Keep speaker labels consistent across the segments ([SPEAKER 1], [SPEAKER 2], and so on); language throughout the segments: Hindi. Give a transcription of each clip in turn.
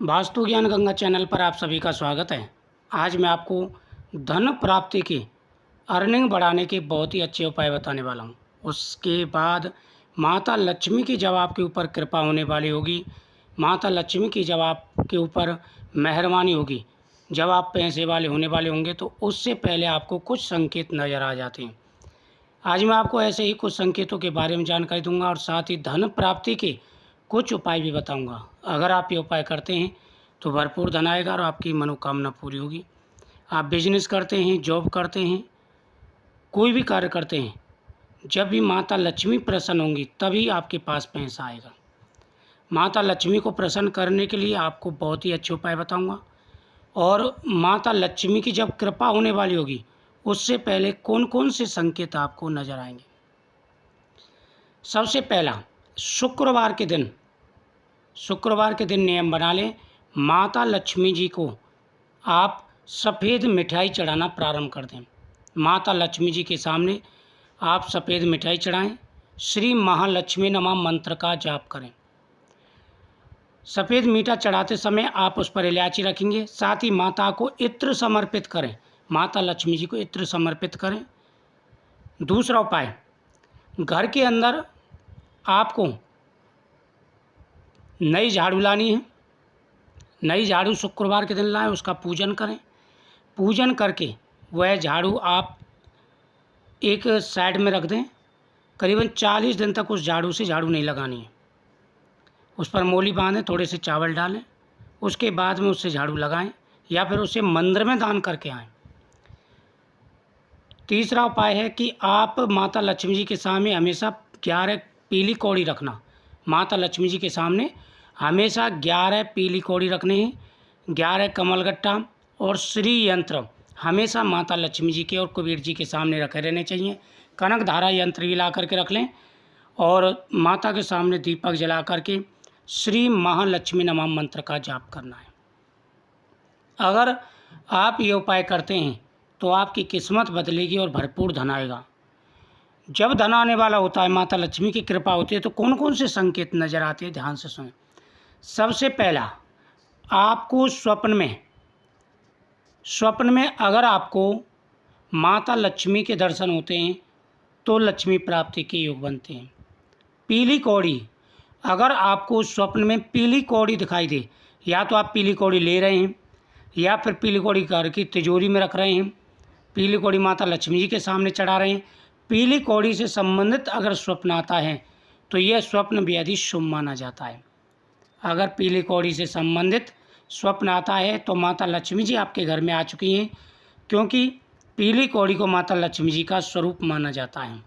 [SPEAKER 1] वास्तु ज्ञान गंगा चैनल पर आप सभी का स्वागत है। आज मैं आपको धन प्राप्ति की अर्निंग बढ़ाने के बहुत ही अच्छे उपाय बताने वाला हूँ। उसके बाद माता लक्ष्मी की जब आपके ऊपर कृपा होने वाली होगी, माता लक्ष्मी की जब आपके ऊपर मेहरबानी होगी, जब आप पैसे वाले होने वाले होंगे, तो उससे पहले आपको कुछ संकेत नज़र आ जाते हैं। आज मैं आपको ऐसे ही कुछ संकेतों के बारे में जानकारी दूंगा और साथ ही धन प्राप्ति के कुछ उपाय भी बताऊंगा। अगर आप ये उपाय करते हैं तो भरपूर धन आएगा और आपकी मनोकामना पूरी होगी। आप बिजनेस करते हैं, जॉब करते हैं, कोई भी कार्य करते हैं, जब भी माता लक्ष्मी प्रसन्न होंगी तभी आपके पास पैसा आएगा। माता लक्ष्मी को प्रसन्न करने के लिए आपको बहुत ही अच्छे उपाय बताऊंगा और माता लक्ष्मी की जब कृपा होने वाली होगी उससे पहले कौन कौन से संकेत आपको नज़र आएंगे। सबसे पहला, शुक्रवार के दिन नियम बना लें। माता लक्ष्मी जी को आप सफ़ेद मिठाई चढ़ाना प्रारंभ कर दें। माता लक्ष्मी जी के सामने आप सफ़ेद मिठाई चढ़ाएं। श्री महालक्ष्मी नमः मंत्र का जाप करें। सफ़ेद मीठा चढ़ाते समय आप उस पर इलायची रखेंगे। साथ ही माता को इत्र समर्पित करें, माता लक्ष्मी जी को इत्र समर्पित करें। दूसरा उपाय, घर के अंदर आपको नई झाड़ू लानी है। नई झाड़ू शुक्रवार के दिन लाएं, उसका पूजन करें। पूजन करके वह झाड़ू आप एक साइड में रख दें। करीबन 40 दिन तक उस झाड़ू से झाड़ू नहीं लगानी है। उस पर मोली बांधें, थोड़े से चावल डालें, उसके बाद में उससे झाड़ू लगाएं या फिर उसे मंदिर में दान करके आएँ। तीसरा उपाय है कि आप माता लक्ष्मी जी के सामने हमेशा 11 पीली कौड़ी रखना। माता लक्ष्मी जी के सामने हमेशा 11 पीली कौड़ी रखने हैं। 11 कमलगट्टा और श्री यंत्र हमेशा माता लक्ष्मी जी के और कुबेर जी के सामने रखे रहने चाहिए। कनक धारा यंत्र भी ला करके रख लें और माता के सामने दीपक जला करके श्री महालक्ष्मी नमः मंत्र का जाप करना है। अगर आप ये उपाय करते हैं तो आपकी किस्मत बदलेगी और भरपूर धन आएगा। जब धन आने वाला होता है, माता लक्ष्मी की कृपा होती है, तो कौन कौन से संकेत नज़र आते हैं, ध्यान से सुनें। सबसे पहला, आपको स्वप्न में अगर आपको माता लक्ष्मी के दर्शन होते हैं तो लक्ष्मी प्राप्ति के योग बनते हैं। पीली कौड़ी, अगर आपको स्वप्न में पीली कौड़ी दिखाई दे, या तो आप पीली कौड़ी ले रहे हैं या फिर पीली कौड़ी घर की तिजोरी में रख रहे हैं, पीली कौड़ी माता लक्ष्मी जी के सामने चढ़ा रहे हैं, पीली कौड़ी से संबंधित अगर स्वप्न आता है तो यह स्वप्न बेहद शुभ माना जाता है। अगर पीली कौड़ी से संबंधित स्वप्न आता है तो माता लक्ष्मी जी आपके घर में आ चुकी हैं, क्योंकि पीली कौड़ी को माता लक्ष्मी जी का स्वरूप माना जाता है।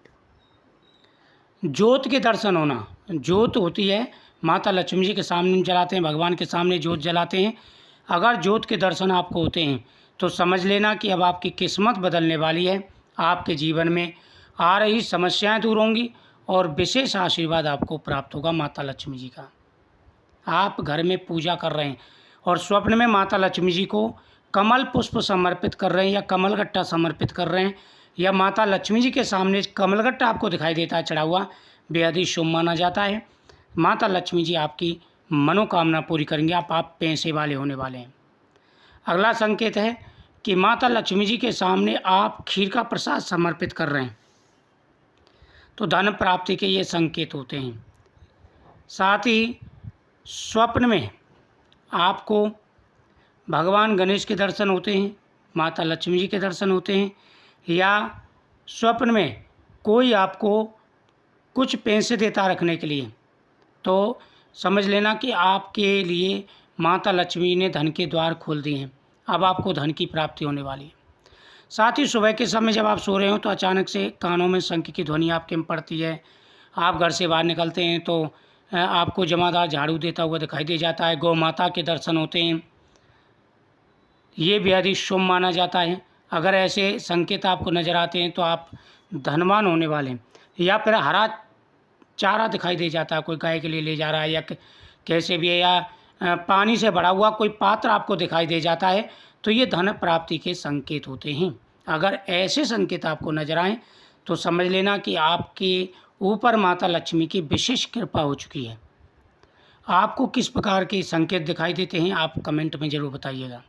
[SPEAKER 1] ज्योत के दर्शन होना, ज्योत होती है माता लक्ष्मी जी के सामने जलाते हैं, भगवान के सामने ज्योत जलाते हैं। अगर ज्योत के दर्शन आपको होते हैं तो समझ लेना कि अब आपकी किस्मत बदलने वाली है। आपके जीवन में आ रही समस्याएं दूर होंगी और विशेष आशीर्वाद आपको प्राप्त होगा माता लक्ष्मी जी का। आप घर में पूजा कर रहे हैं और स्वप्न में माता लक्ष्मी जी को कमल पुष्प समर्पित कर रहे हैं या कमलगट्टा समर्पित कर रहे हैं, या माता लक्ष्मी जी के सामने कमलगट्टा आपको दिखाई देता है चढ़ा हुआ, बेहद ही शुभ माना जाता है। माता लक्ष्मी जी आपकी मनोकामना पूरी करेंगे, आप पैसे वाले होने वाले हैं। अगला संकेत है कि माता लक्ष्मी जी के सामने आप खीर का प्रसाद समर्पित कर रहे हैं, तो धन प्राप्ति के ये संकेत होते हैं। साथ ही स्वप्न में आपको भगवान गणेश के दर्शन होते हैं, माता लक्ष्मी जी के दर्शन होते हैं, या स्वप्न में कोई आपको कुछ पैसे देता रखने के लिए, तो समझ लेना कि आपके लिए माता लक्ष्मी ने धन के द्वार खोल दिए हैं। अब आपको धन की प्राप्ति होने वाली है। साथ ही सुबह के समय जब आप सो रहे हो तो अचानक से कानों में शंख की ध्वनि आपके में पड़ती है। आप घर से बाहर निकलते हैं तो आपको जमादार झाड़ू देता हुआ दिखाई दे जाता है। गौ माता के दर्शन होते हैं, ये बेहद ही शुभ माना जाता है। अगर ऐसे संकेत आपको नज़र आते हैं तो आप धनवान होने वाले हैं। या फिर हरा चारा दिखाई दे जाता है, कोई गाय के लिए ले जा रहा है या कैसे भी है, या पानी से भरा हुआ कोई पात्र आपको दिखाई दे जाता है, तो ये धन प्राप्ति के संकेत होते हैं। अगर ऐसे संकेत आपको नजर आएँ तो समझ लेना कि आपके ऊपर माता लक्ष्मी की विशेष कृपा हो चुकी है। आपको किस प्रकार के संकेत दिखाई देते हैं आप कमेंट में ज़रूर बताइएगा।